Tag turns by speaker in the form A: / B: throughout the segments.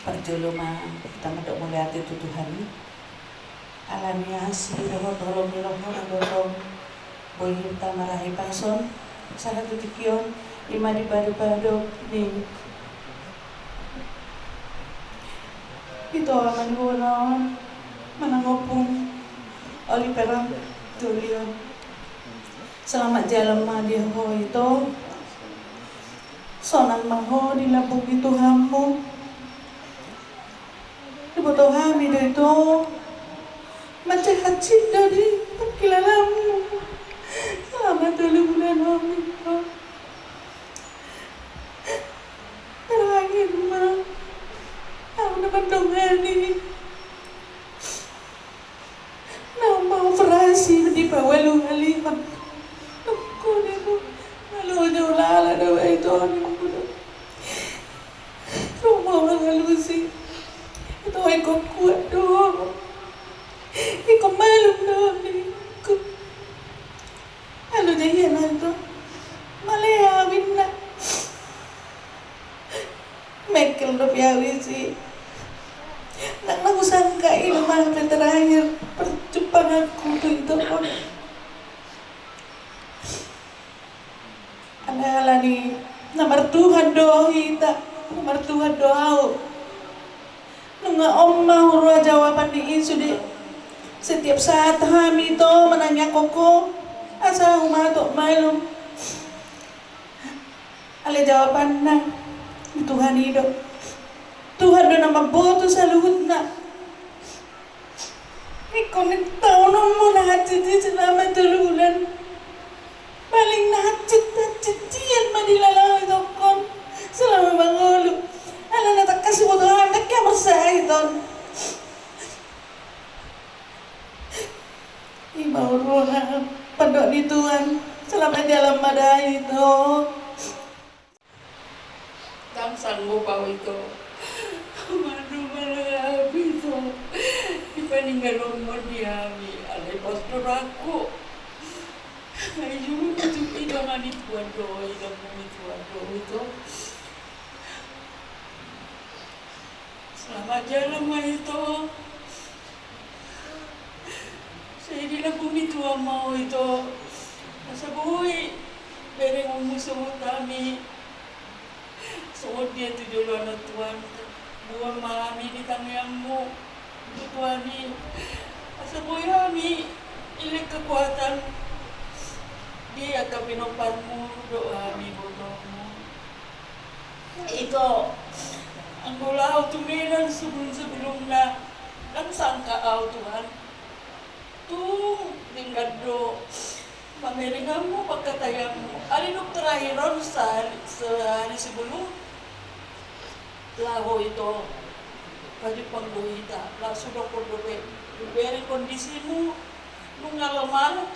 A: Parjolo mah kita medok melihat itu Tuhan alami asli roh tolong dorong boy kita marahi pason salah tutikion lima di badu nih itu aman gonon menangopung oli perang tulion selamat jalan mah dia ho itu sonan maho dilabung itu hambu dibutuh kami itu macam hacit dari kilalamu selamat 3 bulan kami terakhir mah aku dapat dongani nama operasi di bawah lu kali aku itu lalu jauh lala dawa itu rumah lalu sih itu aku kuat doang aku malu doang aku lalu jahian itu malah winna Mekel udah piawi sih nak aku sangka ini malah terakhir perjumpaan aku tuh itu pun ala nih nomor Tuhan doa kita nomor Tuhan doa nunggu omah huruf jawaban di deh setiap saat kami itu menanya koko asa rumah tuh malu ale jawaban nah Tuhan hidup Tuhan udah nama boto saluhut nak ikaw nagtaon mo nahajit selama 3 bulan paling nahajit yan madilalang ito kon selama mangulo ala natakas mo doon nagkamasay doon ibaw roha padok ni Tuhan selama dalam madai itu
B: Kang sanggup itu madu malah habis ipaninggal mo dia ada pastor aku ayo itu nga ni Tuhan do itu selamat jalan mah itu saya dilabung ni Tuhan mau itu masa buhay bereng umusuot kami suot dia tu dulu anak Tuhan buah mami di tanganmu Tuhan ni masa buhay kami ilik kekuatan dia akan pinopatmu doa kami bodohmu itu ang gulaw tumilan sebelum na ang sangka Tuhan tuh tinggal do pameringanmu pagkatayanmu alinok terahiron sehari sebelum laho itu pagi pangguhita langsung dokter beri kondisimu nung ngalaman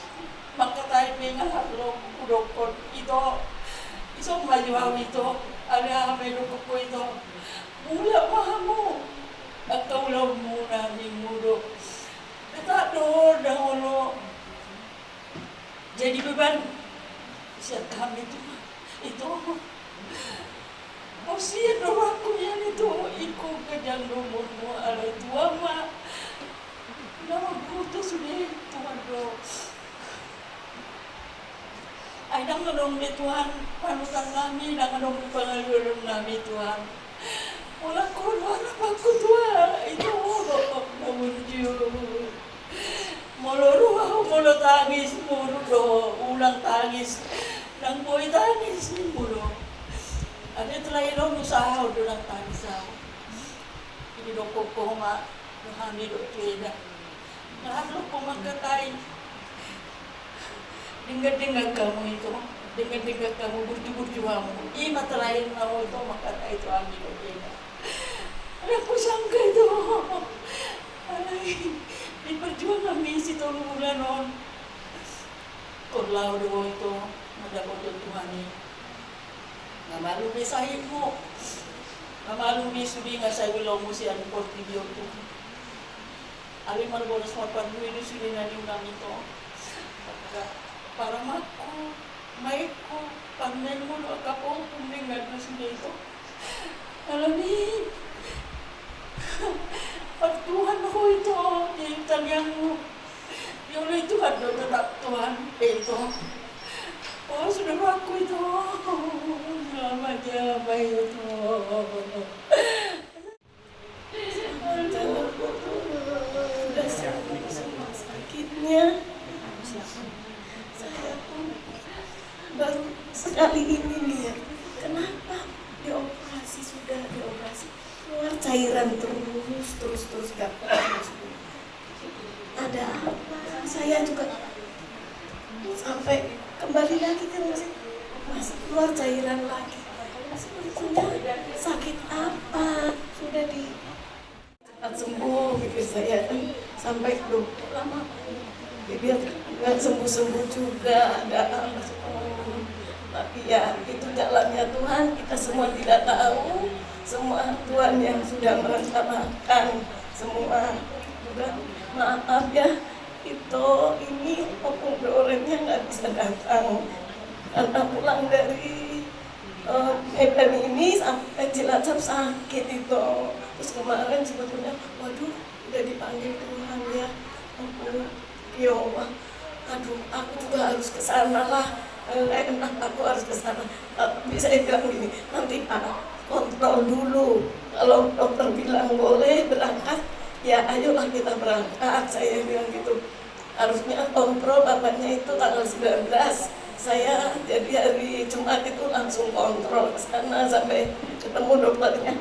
B: magkatay nga hablog dokter itu isang majuhaw itu ala may lukok ko ito mula mahamu at kaulaw mo namin mudo natador daholo jadi beban siap kami itu siya doa ko yan itu iko kajang lumon mo alay tuwa ma namagutos ni Tuhan do ay nanganong ni Tuhan panutan namin nanganong ni pangalulong namin Tuhan wala ko harap ako Tuhan ito bakap naman Diyos molo tangis molo do ulang tangis nang boy tangis ni molo ano telailo usaha do nang tangis ako ini do ko nga nahani do tuina nahalo ko magkatay dengar kamu itu dengar kamu burju-burjuamu ima telailo na ito makatay ito ang do tuina ano ko sangka ito alay di perjuangan misi 3 bulan on korlaw do ito madapot do Tuhan ni namalumi sahib mo namalumi subi nga sa ilaw mo siya ng portibyo to ali malbonas mapanluwi do sila na yung namin to para mako maiko panay mo no akapong kumbingan na sila ito alam ni kesehatan yang oleh Tuhan tetap Tuhan itu. Oh sudah aku itu, selamat ya baik itu.
A: Sudah sembuh semua sakitnya. Saya pun baru sekali ini lihat kenapa sudah dioperasi keluar cairan terus gak putus. Ada apa? Saya juga sampai kembali lagi kan masih keluar cairan lagi. Sudah sakit apa? Sudah di cepat sembuh pikir saya sampai belum lama biar nggak sembuh juga ada apa. Tapi ya itu jalannya Tuhan, kita semua tidak tahu. Semua Tuhan yang sudah merencanakan semua. Juga maaf ya, ini Opung Dorenya nggak bisa datang karena pulang dari Medan ini sampai Cilacap sakit itu. Terus kemarin sebetulnya, waduh, udah dipanggil Tuhan ya, Opung Yowa. Aduh, aku juga harus ke sana lah. Aku harus ke sana. Tapi saya bilang gini, nanti Pak kontrol dulu. Kalau dokter bilang boleh berangkat, ya ayolah kita berangkat. Saya bilang gitu. Harusnya kontrol bapaknya itu tanggal 19. Saya jadi hari Jumat itu langsung kontrol ke sana sampai ketemu dokternya.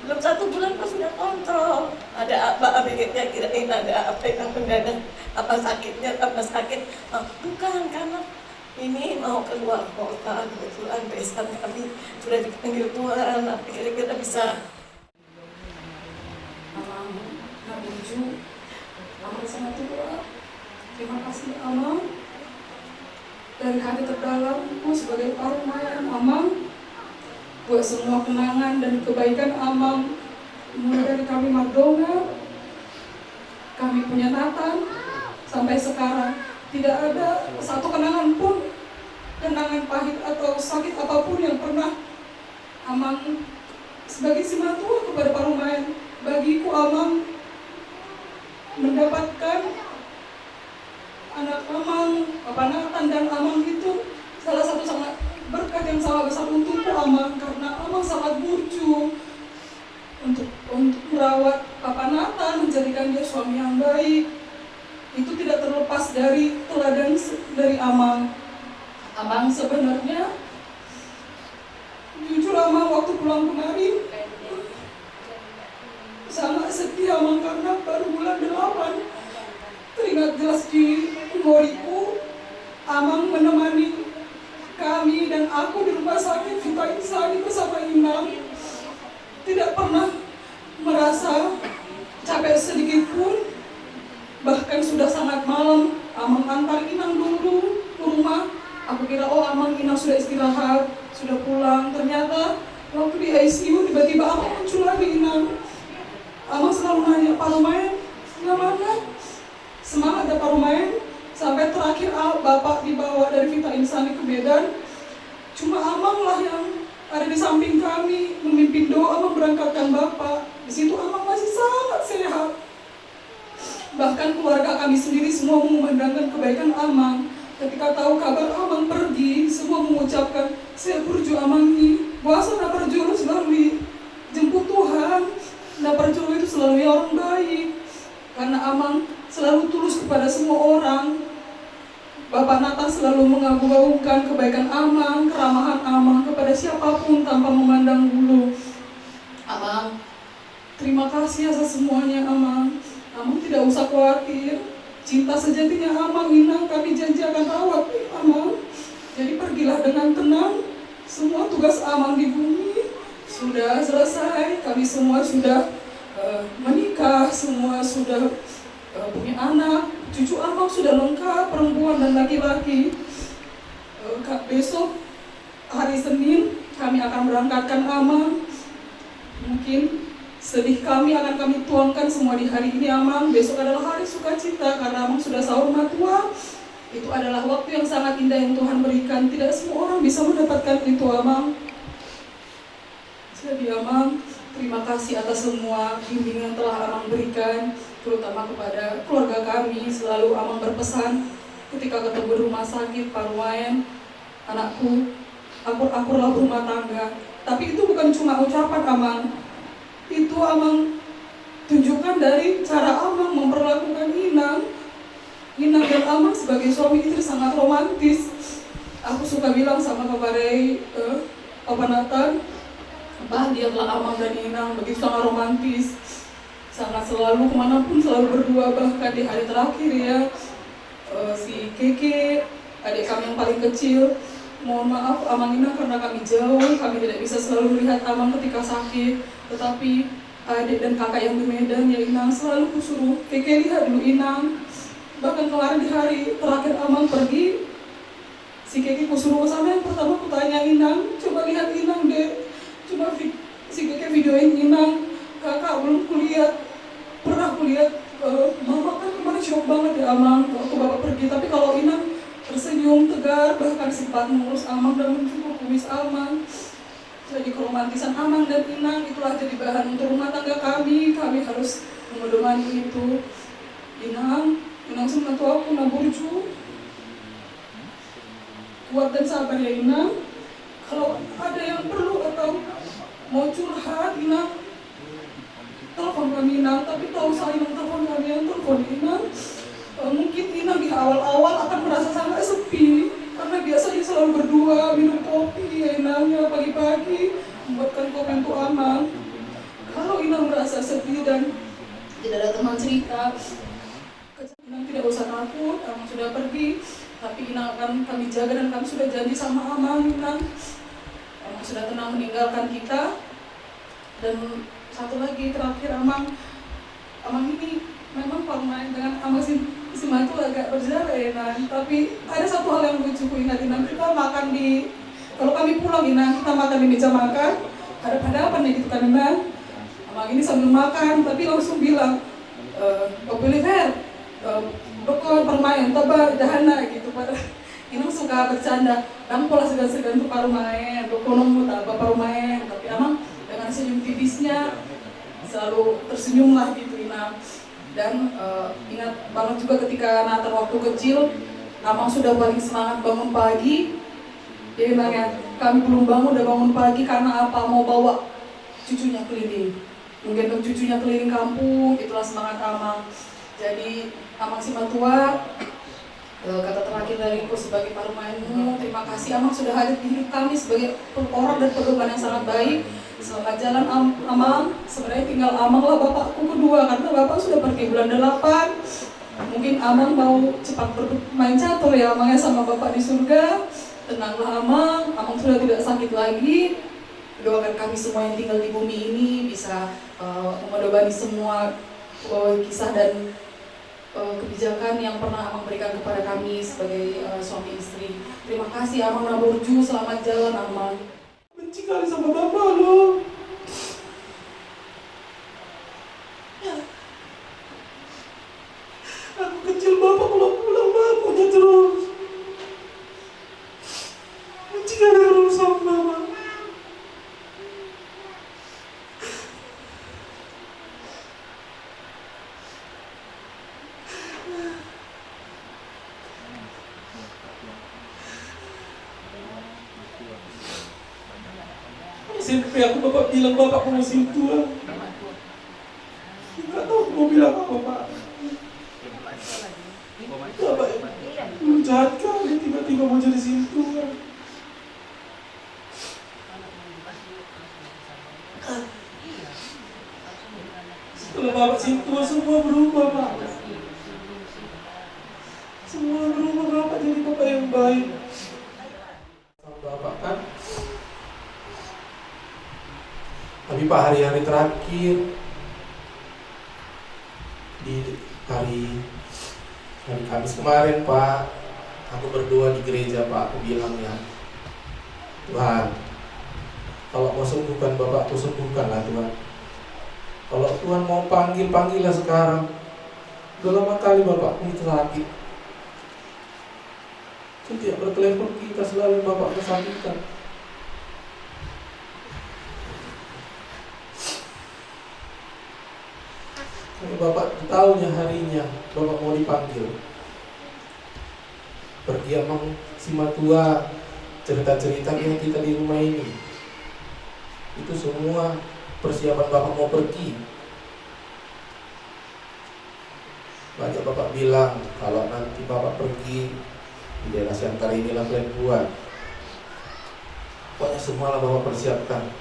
A: Belum 1 bulan kok sudah kontrol. Ada apa? Pikirnya kirain ada apa yang mendadak, apa sakitnya tambah sakit. Bukan, karena ini mau keluar kota, kebetulan besan kami sudah dipanggil Tuhan. Kira-kira bisa.
C: Amang Nabuju, Amang sangat tua. Terima kasih Amang dari hati terdalamku sebagai parumayan Amang buat semua kenangan dan kebaikan Amang, mulai dari kami Mardona, kami punya Nathan sampai sekarang. Tidak ada satu kenangan pun, kenangan pahit atau sakit apapun yang pernah Amang sebagai si matua kepada parumayan. Bagiku Amang mendapatkan anak Amang, Bapak Nathan dan Amang itu salah satu sangat berkat yang sangat besar untukku Amang, karena Amang sangat burju untuk merawat Bapak Nathan, menjadikan dia suami yang baik. Itu tidak terlepas dari teladan dari Amang. Amang sebenarnya jujur Amang waktu pulang kemarin sangat sedih Amang, karena baru bulan 8 teringat jelas di memoriku Amang menemani kami dan aku di rumah sakit Vita Insani bersama Inang. Tidak pernah merasa capek sedikit pun. Bahkan sudah sangat malam, Amang antar Inang dulu ke rumah. Aku kira Amang Inang sudah istirahat, sudah pulang. Ternyata waktu di ICU tiba-tiba Amang muncul lagi Inang. Amang selalu nanya, Pak Rumain, gimana? Semangat ya Pak Rumain. Sampai terakhir Bapak dibawa dari Vita Insani ke Medan. Cuma Amang lah yang ada di samping kami, memimpin doa memberangkatkan Bapak. Di situ Amang masih sangat sehat. Bahkan keluarga kami sendiri semua memandangkan kebaikan Amang. Ketika tahu kabar Amang pergi, semua mengucapkan, saya burju Amang ini. Bahasa Naparjolo selalu dijemput Tuhan. Naparjolo itu selalu orang baik. Karena Amang selalu tulus kepada semua orang. Bapak Nathan selalu mengagung-agungkan kebaikan Amang, keramahan Amang kepada siapapun tanpa memandang bulu. Amang, terima kasih atas semuanya Amang. Amang tidak usah khawatir. Cinta sejatinya Amang, Inang, kami janji akan rawat Amang. Jadi pergilah dengan tenang. Semua tugas Amang di bumi sudah selesai. Kami semua sudah menikah, semua sudah punya anak. Cucu Amang sudah lengkap, perempuan dan laki-laki. Besok hari Senin kami akan berangkatkan Amang. Mungkin sedih kami akan kami tuangkan semua di hari ini Amang. Besok adalah hari sukacita karena Amang sudah sahur matua. Itu adalah waktu yang sangat indah yang Tuhan berikan. Tidak semua orang bisa mendapatkan itu Amang. Jadi Amang, terima kasih atas semua bimbingan yang telah Amang berikan. terutama kepada keluarga kami. Selalu Amang berpesan ketika ketemu di rumah sakit, Pak Rumayan, anakku, akur-akurlah berumah tangga. Tapi itu bukan cuma ucapan Amang, itu Amang tunjukkan dari cara Amang memperlakukan Inang. Inang dan Amang sebagai suami istri sangat romantis. Aku suka bilang sama kepada Papa Nathan, Bah, lihatlah Amang dan Inang begitu sangat romantis, sangat selalu kemanapun selalu berdua. Bahkan di hari terakhir ya, si Keke, adik kami yang paling kecil, mohon maaf Amang Inang karena kami jauh, kami tidak bisa selalu melihat Amang ketika sakit. Tetapi adik dan kakak yang di Medan ya Inang, selalu kusuruh Keke lihat dulu Inang. Bahkan kemarin di hari terakhir Amang pergi, si Keke kusuruh ke sana, yang pertama kutanya Inang, coba lihat Inang deh. Cuma si Keke videoin Inang, kakak belum kulihat, pernah kulihat mama kan kemarin shock banget ya Amang waktu bapak pergi. Tapi kalau Inang tersenyum tegar, bahkan sempat mengurus Amang dan mencukur kumis Amang. Jadi keromantisan Amang dan Inang itulah jadi bahan untuk rumah tangga kami. Kami harus memedomani itu. Inang sebenarnya aku Naburju, kuat dan sabar ya Inang. Kalau ada yang perlu atau mau curhat Inang, telepon kami Inang. Tapi tahu saya Inang telepon kami, yang telepon Inang, mungkin Inang di awal-awal akan merasa sangat sepi, karena biasanya selalu berdua minum kopi ya Inang, ya pagi-pagi membuatkan kopi untuk Amang. Kalau Inang merasa sepi dan tidak ada teman cerita, Inang tidak usah takut, Amang sudah pergi. Tapi Inang akan kami jaga dan kami sudah janji sama Amang. Inang sudah tenang meninggalkan kita. Dan satu lagi terakhir Amang ini memang pemain dengan Amang si itu agak berjarak ya Inang. Tapi ada satu hal yang lucu ku ingat Inang, kita makan kalau kami pulang Inang, kita makan di meja makan, ada hadapan gitu kan Inang. Amang ini sambil makan tapi langsung bilang, Oliver, Boko permain, taba dahana gitu. Pada Inang suka bercanda, dan pola segan-segan tuh parumain, Boko nunggu taba parumain. Tapi Amang dengan senyum tipisnya selalu tersenyum lah gitu Inang. Dan ingat banget juga ketika Nathan waktu kecil, Amang sudah paling semangat bangun pagi. Dia bilang ya, kami belum bangun udah bangun pagi karena apa? Mau bawa cucunya keliling, menggendong cucunya keliling kampung. Itulah semangat Amang. Jadi Amang Simatua, kata terakhir dariku sebagai parumainmu, terima kasih Amang sudah hadir di hidup kami sebagai orang dan pedoman yang sangat baik. Selamat jalan Amang. Sebenarnya tinggal Amang lah bapakku kedua, karena bapak sudah pergi bulan 8. Mungkin Amang mau cepat bermain catur ya Amang ya sama bapak di surga. Tenanglah Amang sudah tidak sakit lagi. Doakan kami semua yang tinggal di bumi ini bisa memedomani semua kisah dan kebijakan yang pernah Amang berikan kepada kami sebagai suami istri. Terima kasih Amang Naburju, selamat jalan Amang.
A: Benci kali sama bapak lo. Aku kecil bapak kalau pulang bapaknya terus. Benci kali kalau sama bapak. SMP aku bapak bilang bapak masih tua. Nggak tahu mau bilang apa pak. Bapak jahat kali tiba-tiba mau jadi tua. Setelah bapak tua semua berubah pak. Semua berubah, bapak jadi bapak yang baik. Bapak kan. Tapi Pak, hari-hari terakhir di hari Kamis kemarin Pak, aku berdoa di gereja Pak. Aku bilang ya, Tuhan, kalau mau sembuhkan bapakku, sembuhkanlah Tuhan. Kalau Tuhan mau panggillah sekarang. Udah lama kali bapakku itu sakit. Setiap bertelepon kita selalu bapak kesakitan.
D: Bapak tahunya harinya Bapak mau dipanggil. Pergi emang si matua, cerita-cerita kita di rumah ini. Itu semua persiapan Bapak mau pergi. Banyak Bapak bilang kalau nanti Bapak pergi di daerah Siantar inilah kalian buat. Pokoknya semualah Bapak persiapkan.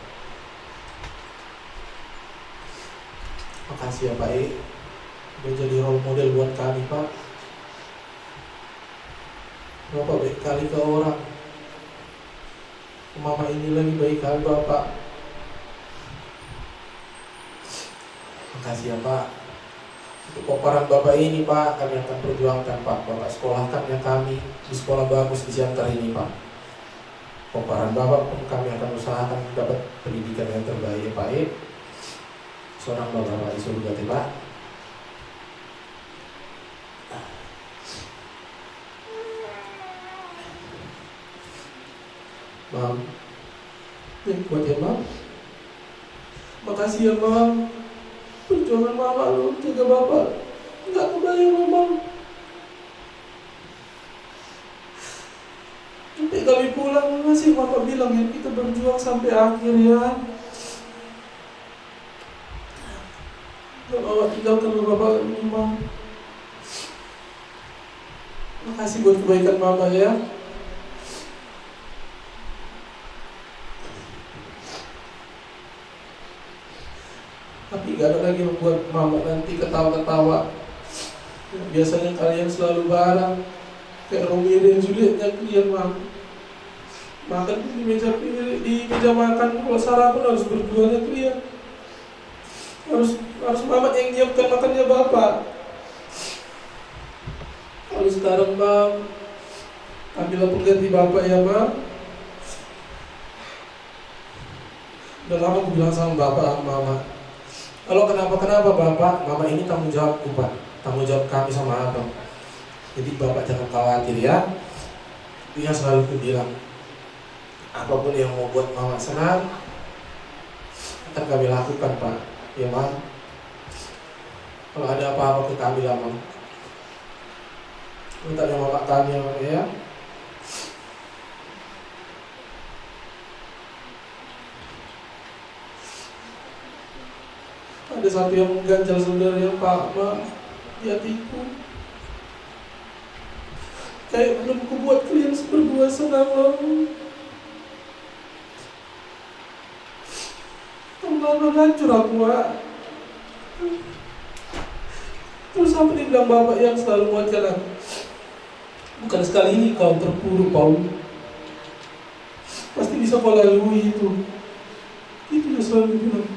D: Makasih ya Pak E, udah jadi role model buat kami Pak. Bapak baik kali ke orang. Mama ini lagi baik kali Bapak. Makasih ya Pak. Untuk koparan Bapak ini Pak, kami akan perjuangkan Pak. Bapak sekolahkan ya kami di sekolah bagus di Siantar ini Pak. Koparan Bapak pun kami akan usahakan dapat pendidikan yang terbaik ya Pak E. Seorang Bapak di surga ya Pak. Mam, yang kuat ya Mam. Makasih ya Mam. Perjuangan Mama lu jaga Bapak nggak kebayang Mam. Sampai kami pulang masih Bapak bilang ya kita berjuang sampai akhir ya. Bapak tinggalkan Bapak ini Mam. Makasih buat kebaikan Mama ya. Tapi gak ada lagi yang buat Mama nanti ketawa-ketawa. Biasanya kalian selalu bareng kayak Romeo dan Julietnya kalian Mam. Makan di meja makan, kalau sarapan harus berduanya kalian. Harus Mama yang nyiapkan makannya Bapak. Kalau sekarang Mam, ambillah pengganti Bapak ya Mam. Udah lama aku bilang sama Bapak sama Mama, kalau kenapa Bapak, Mama ini tanggung jawabku Pak, tanggung jawab kami sama Abang. Jadi Bapak jangan khawatir ya. Itu yang selalu aku bilang, apapun yang mau buat Mama senang akan kami lakukan Pak. Ya Mam, kalau ada apa-apa ke kami lah Mam. Minta sama Bapak kami ya. Ada satu yang mengganjal sebenarnya Pak Ma di hatiku. Kayak belum kubuat kalian berdua senang loh. Terlalu hancur aku Pak. Terus apa dibilang Bapak yang selalu menguatkan aku? Bukan sekali ini kau terpuruk Paul. Pasti bisa kau lalui itu. Itu yang selalu bilang.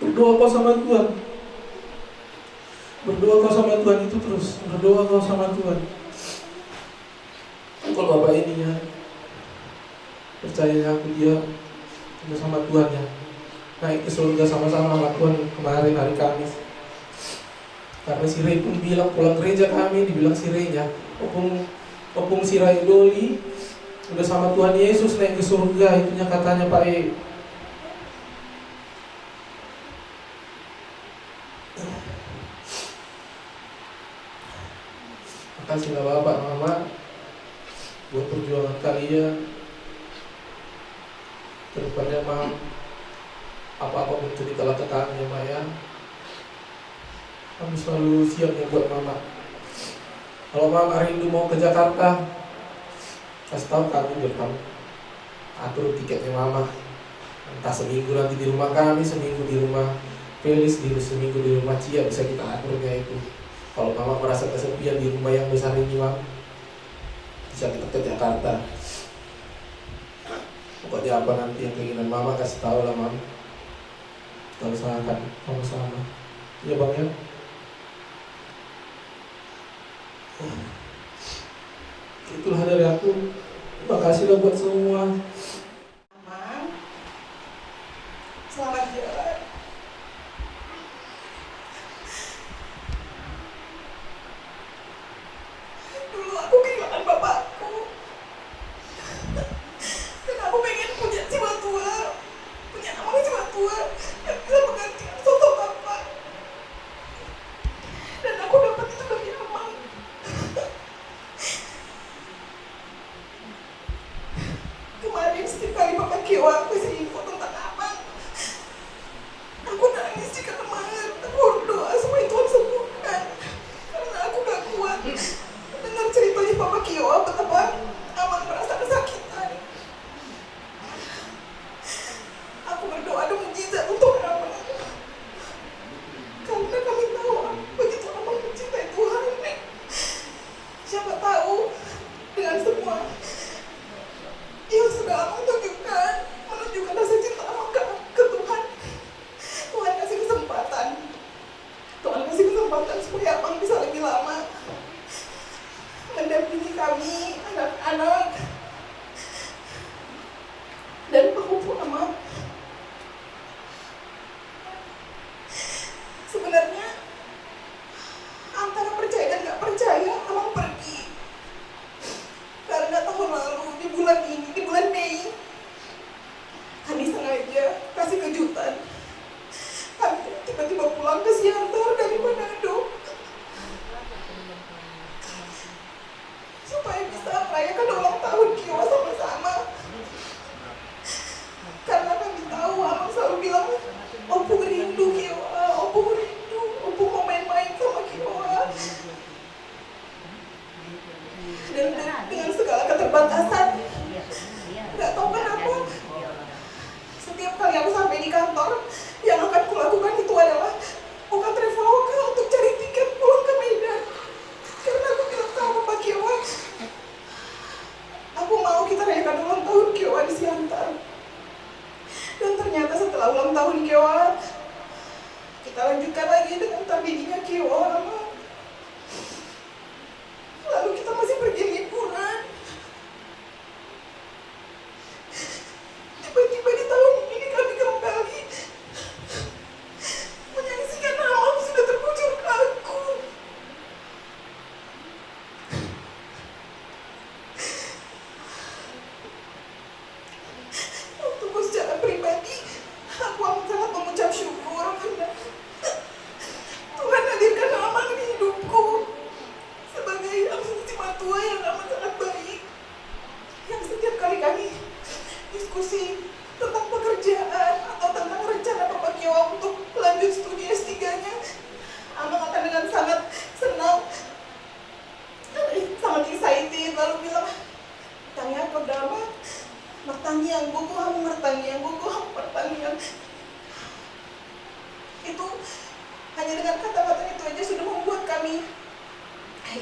D: Berdoa kau sama Tuhan. Berdoa kau sama Tuhan itu terus. Berdoa kau sama Tuhan. Kalau Bapak ini ya, percaya aku dia sama Tuhan ya. Naik ke surga sama-sama sama Tuhan kemarin hari Kamis. Karena si Ray pun bilang pulang gereja kami, dibilang si Ray-nya Opung si Ray Doli udah sama Tuhan Yesus naik ke surga, itunya katanya Pak E. Makasihlah Bapak Mama buat perjuangan kalian. Kedepannya Mam, apa-apa pun ceritalah ke kami ya Mak ya. Kami selalu siap ya buat Mama. Kalau Mama rindu mau ke Jakarta, kasih tahu kami biar kami atur tiketnya Mama. Entah seminggu nanti di rumah kami, seminggu di rumah Felis, seminggu di rumah Cia, bisa kita aturnya itu. Kalau Mama merasa kesepian di rumah yang besar ini Mam, bisa kita ke Jakarta. Pokoknya apa nanti yang keinginan Mama kasih tahu lah Mam. Kita usahakan sama-sama. Iya Bang ya. Itulah dari aku. Terima kasih buat semua.
C: Mam, selamat jalan. Dulu aku kehilangan bapakku, dan aku pengen punya jiwa tua, punya nama jiwa tua yang bisa menggantikan sosok bapak. berdoa dan mujizat untuk Abang. Karena kami tahu begitu Abang mencintai Tuhan, siapa tahu dengan semua yang sudah Abang tunjukkan, menunjukkan rasa cinta Abang ke Tuhan, Tuhan kasih kesempatan. Tuhan kasih kesempatan supaya Abang bisa lebih lama mendampingi kami, anak-anak, dan penghukum Abang. Sebenarnya antara percaya dan gak percaya Abang pergi. Karena tahun lalu di bulan ini, di bulan Mei, kami sengaja kasih kejutan. Kami tiba-tiba pulang ke Siantar dari Manado supaya bisa merayakan ulang tahun Kiowa sama-sama. Karena kami tahu Abang selalu bilang, Opu rindu Kiowa, Opu rindu, Opu mau main-main sama Kiowa. Dan dengan segala keterbatasan, nggak tahu kenapa, setiap kali aku sampai di kantor, yang akan kulakukan itu adalah buka Traveloka untuk cari tiket pulang ke Medan. Karena aku bilang sama Pak Kiowa, aku mau kita rayakan ulang tahun Kiowa di Siantar. Dan ternyata setelah ulang tahun Kiowa, kita lanjutkan lagi dengan tragedinya Kiowa. Lalu kita masih pergi liburan. Tiba-tiba di tahun ini kami kembali menyaksikan Abang sudah terbujur kaku. Untukku secara pribadi, aku amat sangat mengucap syukur karena Tuhan hadirkan Abang di hidupku sebagai si matua yang amat sangat baik, yang setiap kali kami diskusi tentang pekerjaan atau tentang rencana Bapak Kiowa untuk lanjut studi S3-nya, Abang akan dengan sangat senang, sangat excited, lalu bilang, tanya apa drama, pertanyaan buku kamu, pertanyaan buku kamu, pertanyaan. Itu hanya dengan kata-kata itu aja sudah membuat kami,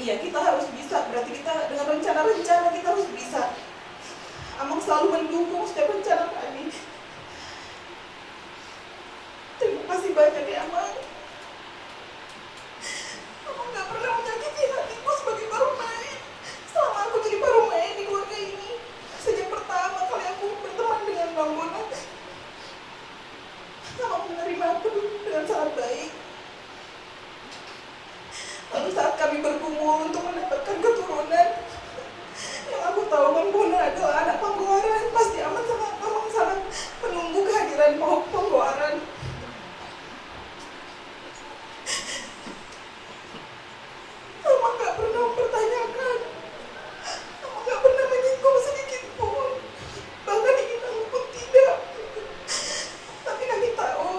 C: iya kita harus bisa, berarti kita dengan rencana-rencana kita harus bisa. Abang selalu mendukung setiap rencana kami. Terima kasih banyak ya Abang. Abang gak pernah menyakiti hatiku sebagai Paromai. Selama aku jadi Paromai di keluarga ini, sejak pertama kali aku berteman dengan Bang Bona, Abang menerima aku dengan sangat baik. Lalu saat kami bergumul untuk mendapatkan keturunan, yang aku tahu Bang Bona adalah anak Panggoaran, pasti Abang sangat menunggu kehadiran Panggoaran. Abang gak pernah mempertanyakan, Abang gak pernah menyinggung sedikit pun, bahkan ingin aku pun tidak. Tapi kami tahu,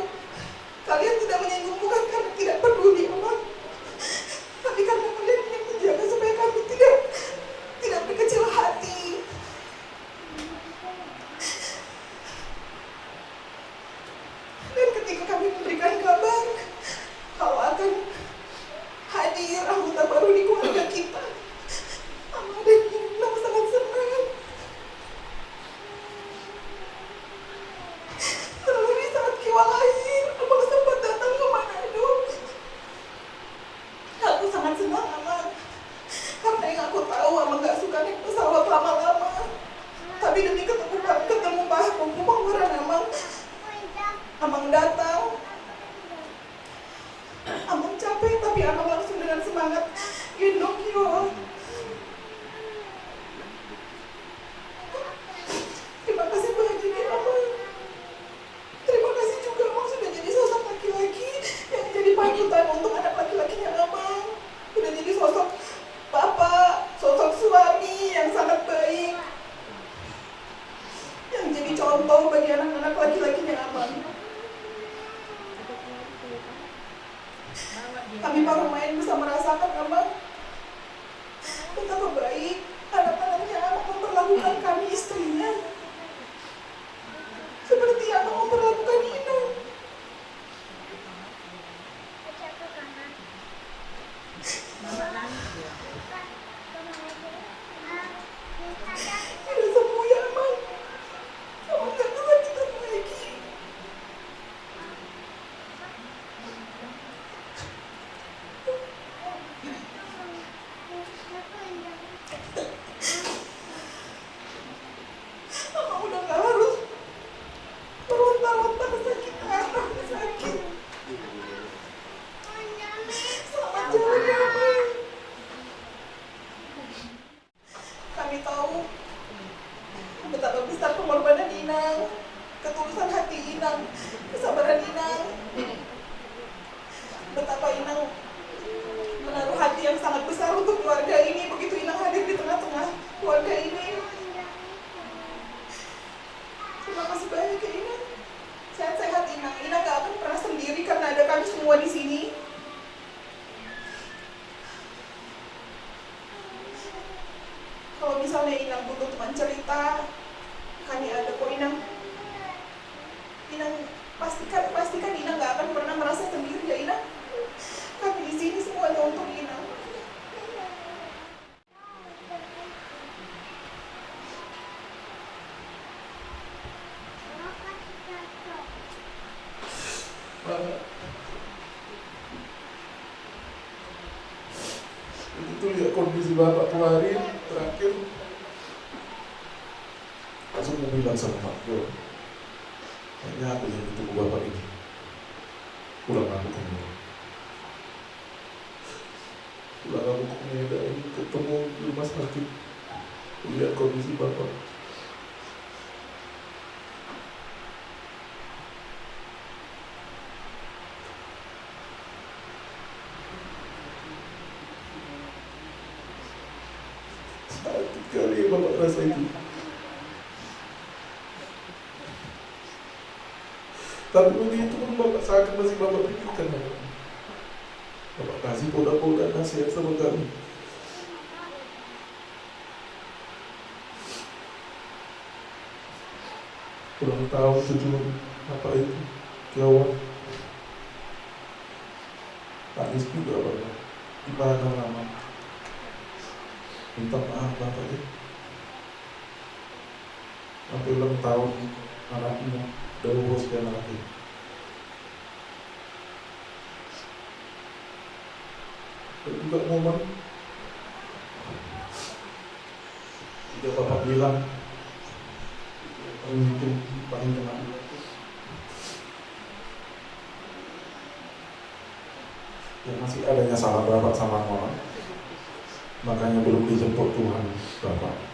C: kalian tidak menyinggung bukan karena tidak peduli Abang, tapi karena kalian ingin menjaga supaya kami tidak berkecil hati. Dan ketika kami memberikan kabar kalau akan hadir anggota baru di keluarga kita, Abang dan Nina sangat senang. Terlalu di saat Kiowa lahir, Abang sempat datang ke Manado. Aku sangat senang Abang, karena yang aku tahu Abang gak suka naik pesawat lama-lama. Tapi demi ketemu Pak Panggoaran Abang datang. Abang capek tapi Abang langsung dengan semangat gendong Kiowa. Terima kasih banyak ya Abang. Terima kasih juga Abang sudah jadi sosok laki-laki yang jadi panutan untuk anak laki-lakinya Abang. Sudah jadi sosok bapak, sosok suami yang sangat baik, yang jadi contoh bagi anak-anak laki-lakinya Abang. Kami Paromai bisa merasakan Abang betapa baik anak-anaknya Abang memperlakukan kami istrinya, seperti Abang memperlakukan Inang cerita, kami ada kok Inang. Inang pastikan Inang nggak akan pernah merasa sendiri ya Inang. Kami di sini semuanya untuk Inang.
D: Itu lihat kondisi bapak kemarin terakhir, langsung mau bilang sama makku, kayaknya aku yang ditunggu bapak ini. Pulang aku ke Medan. Pulang aku ke Medan, ketemu di rumah sakit, lihat kondisi bapak. Sakit kali bapak rasa itu. Tapi begitu pun bapak sakit masih bapak pikirkan bapak. Bapak kasih poda-poda nasihat sama kami. Ulang tahun 7 apa itu? Jawa. Tangis juga bapak. Gimana lama? Minta maaf bapak ya. Sampai ulang tahun anaknya udah bos dan lagi. Dan juga momen dia bapak bilang mungkin paling kena ya masih adanya salah bapak sama mama, makanya belum dijemput Tuhan bapak.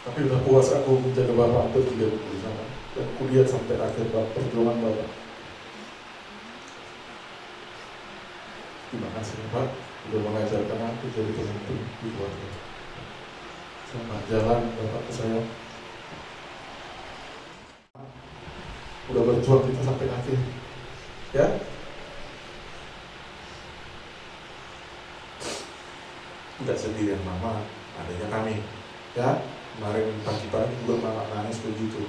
D: Tapi udah puas aku menjaga bapak untuk tidak bersama dan kuliah sampai akhir perjuangan bapak. Terima kasih Pak sudah mengajarkan aku jadi pemimpin di keluarga. Selamat jalan bapak ke saya. Udah berjuang kita sampai akhir, ya. Tidak sendirian mama, adanya kami, ya. Kemarin pagi-pagi juga mama nangis begitu.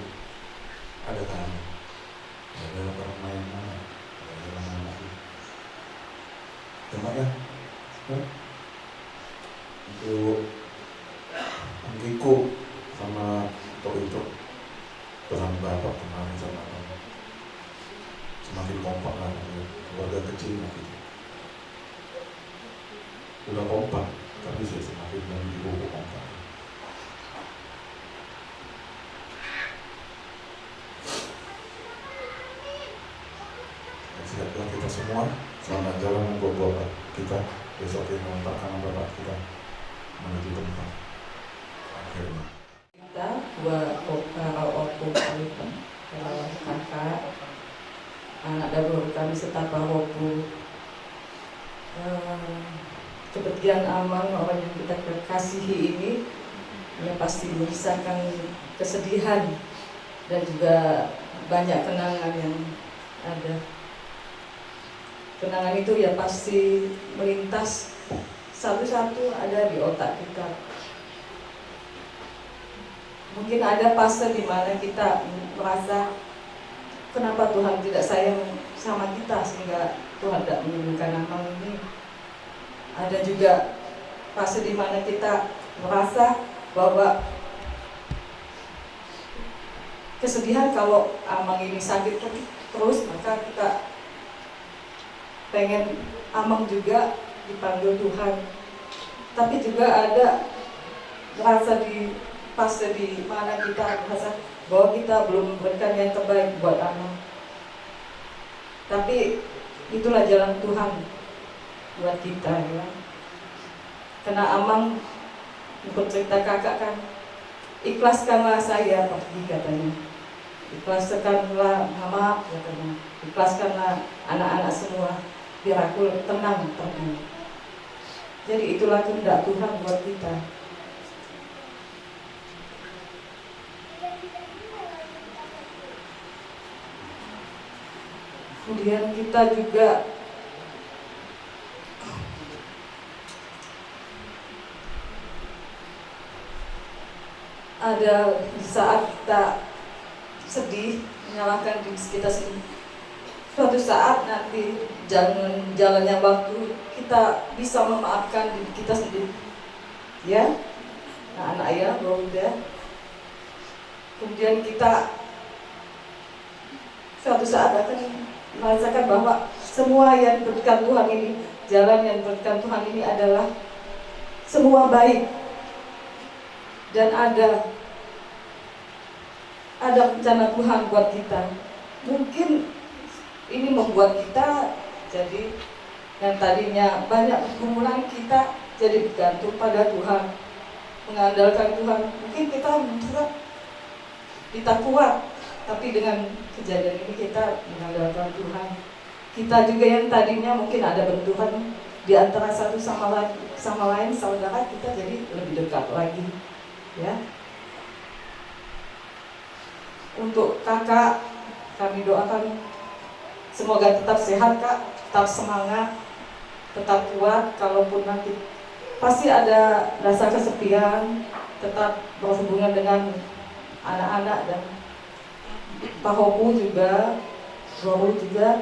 D: Ada kami. Ada orang main mana? Ada orang anak. Terima ya. Untuk Anggiku sama Tok pesan bapak kemarin sama kamu. Semakin kompak lah keluarga kecil makin. Udah kompak, tapi saya semakin lebih kompak. Siapkan kita semua, selamat jalan buat bapak kita besok yang mengantarkan bapak kita menuju tempat akhirnya.
B: Kita buat kalau kalau kakak anak dahulu kami serta Robu kepergian Amang orang yang kita kasihi ini yang pasti menyisakan kesedihan dan juga banyak kenangan yang ada. Kenangan itu ya pasti melintas satu-satu ada di otak kita. Mungkin ada fase di mana kita merasa kenapa Tuhan tidak sayang sama kita sehingga Tuhan tidak menyembuhkan Amang ini. Ada juga fase di mana kita merasa bahwa kesedihan kalau Amang ini sakit terus, maka kita pengen Amang juga dipanggil Tuhan. Tapi juga ada merasa di fase di mana kita merasa bahwa kita belum memberikan yang terbaik buat Amang. Tapi itulah jalan Tuhan buat kita ya. Karena Amang ikut cerita kakak kan, ikhlaskanlah saya pergi katanya. Ikhlaskanlah mama katanya. Ikhlaskanlah anak-anak semua biar aku tenang pergi. Jadi itulah kehendak Tuhan buat kita. Kemudian kita juga ada di saat kita sedih, menyalahkan diri kita sendiri. Suatu saat nanti jalannya waktu kita bisa memaafkan diri kita sendiri, ya, anak ya, Bunda. Kemudian kita suatu saat akan merasakan bahwa semua yang diberikan Tuhan ini, jalan yang diberikan Tuhan ini adalah semua baik dan ada rencana Tuhan buat kita. Mungkin ini membuat kita jadi yang tadinya banyak pergumulan, kita jadi bergantung pada Tuhan, mengandalkan Tuhan. Mungkin kita kuat, tapi dengan kejadian ini kita mengandalkan Tuhan. Kita juga yang tadinya mungkin ada benturan di antara satu sama lain saudara, kita jadi lebih dekat lagi, ya. Untuk kakak, kami doakan semoga tetap sehat kak, tetap semangat, tetap kuat. Kalaupun nanti pasti ada rasa kesepian, tetap berhubungan dengan anak-anak dan Pak Hopu juga, Rohu juga,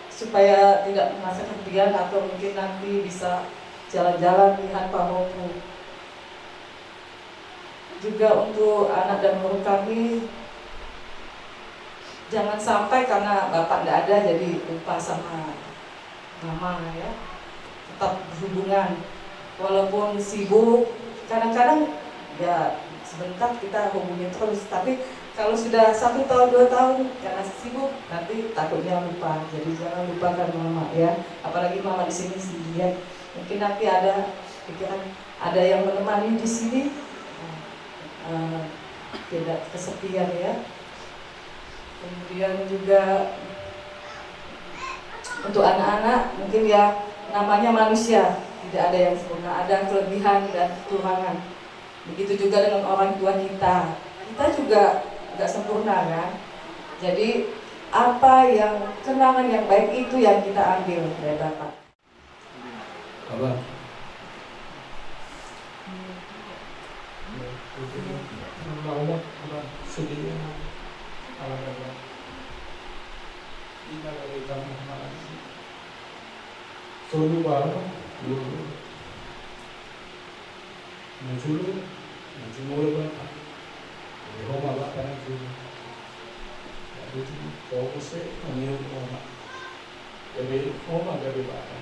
B: supaya tidak merasa kesepian atau mungkin nanti bisa jalan-jalan lihat Pak Hopu. Juga untuk anak dan Rohu kami, jangan sampai karena Bapak tidak ada jadi lupa sama Mama, ya. Tetap berhubungan walaupun sibuk, kadang-kadang ya sebentar kita hubungin terus, tapi kalau sudah 1 tahun 2 tahun karena sibuk nanti takutnya lupa. Jadi jangan lupakan Mama, ya. Apalagi Mama di sini sendirian, mungkin nanti ada pikiran ada yang menemani di sini, tidak kesepian, ya. Kemudian juga untuk anak-anak, mungkin ya namanya manusia, tidak ada yang sempurna, ada kelebihan dan kekurangan. Begitu juga dengan orang tua kita juga nggak sempurna, kan? Jadi apa yang kenangan yang baik itu yang kita ambil dari Bapak.
D: Apa? Sedih. Solo barang, muncul berapa? Roma berapa nanti? Jadi fokusnya hanya Roma. Jadi Roma dari berapa?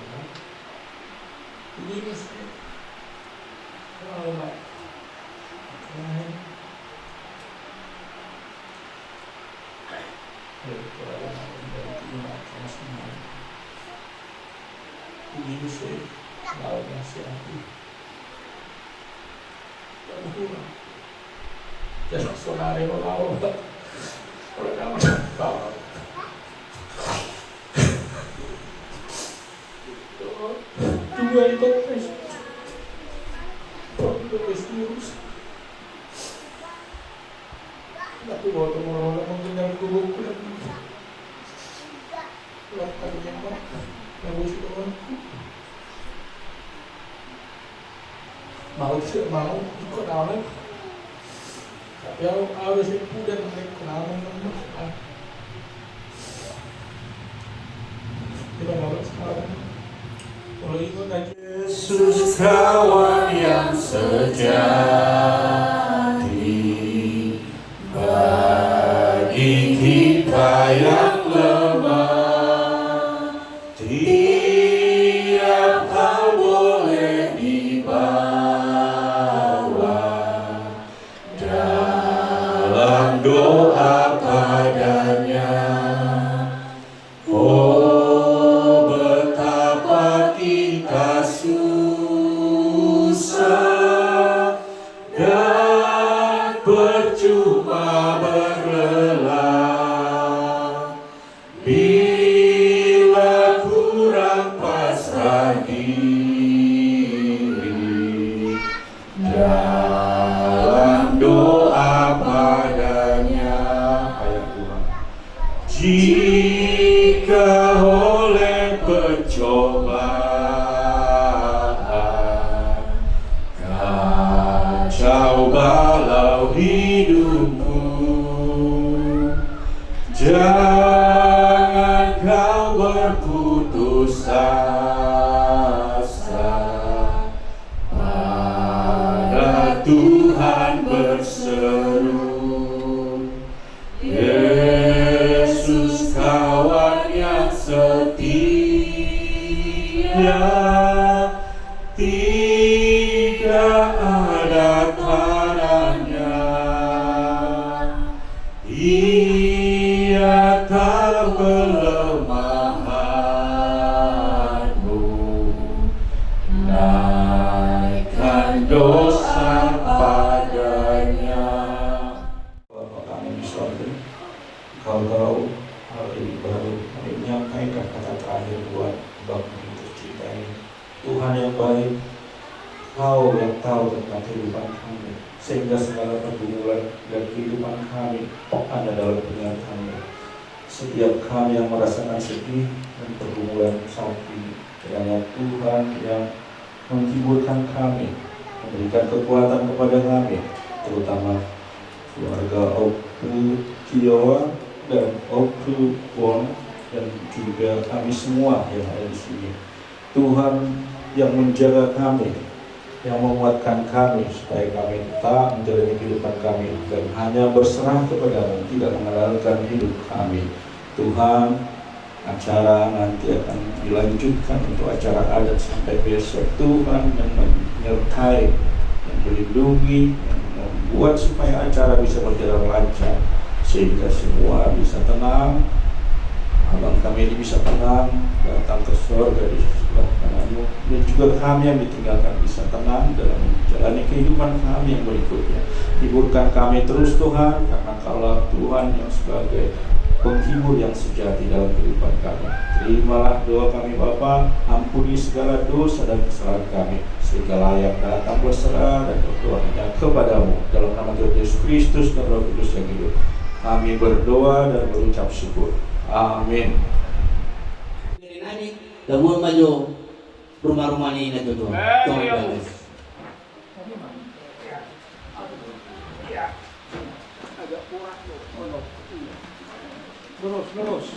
D: Ini mesti Roma. Ini sih laut nasi api. Berkurang. Jangan sonare laut. Orang kamu tahu. Dua itu terus. Terus terus. Tapi waktu orang mungkin dari tubuh kulit. Kulit tadinya apa? Bagus banget. Mau ikut awalnya, tapi harus ikut dan kenalan teman. Kita ngomong sekarang. Kalau ikut aja.
E: Yesus kawan yang sejati bagi kita yang lemah. Tiap hal boleh dibawa dalam doa padanya. Oh, betapa kita susah dan percuma berlelah bila kurang pasrah diri dalam doa padanya. Ayat Tuhan. Jika Jangan kau berputus asa, pada Tuhan berseru. Yesus kawan yang setia, tidak ada tandanya. Ia tak pelemahanmu, naikkan dosa padanya.
F: Bapa kami di sorga, Engkau tahu hal ini baru kami menyampaikan kata terakhir buat bab yang tercinta ini. Tuhan yang baik, Kau yang tahu tentang kehidupan kami, sehingga segala pergumulan dan kehidupan kami ada dalam pengertian-Mu. Setiap kami yang merasakan sedih dan pergumulan saat ini, kiranya Tuhan yang menghiburkan kami, memberikan kekuatan kepada kami, terutama keluarga Opu Kiowa dan Opu Bon dan juga kami semua yang ada di sini. Tuhan yang menjaga kami, yang menguatkan kami supaya kami tetap menjalani kehidupan kami dan hanya berserah kepada-Mu, tidak mengandalkan hidup kami. Tuhan, acara nanti akan dilanjutkan untuk acara adat sampai besok. Tuhan yang menyertai, yang melindungi, yang membuat supaya acara bisa berjalan lancar sehingga semua bisa tenang. Abang kami ini bisa tenang datang ke surga di sebelah kanan-Mu, dan juga kami yang ditinggalkan bisa tenang dalam menjalani kehidupan kami yang berikutnya. Hiburkan kami terus Tuhan, karena Kaulah Tuhan yang sebagai penghibur yang sejati dalam kehidupan kami. Terimalah doa kami Bapa, ampuni segala dosa dan kesalahan kami, sehingga layak datang berserah dan berdoa hanya kepada-Mu. Dalam nama Tuhan Yesus Kristus dan Roh Kudus yang hidup, kami berdoa dan berucap syukur. Amin.
G: Damun maju rumah-rumah ini na jodoh.
F: Lurus.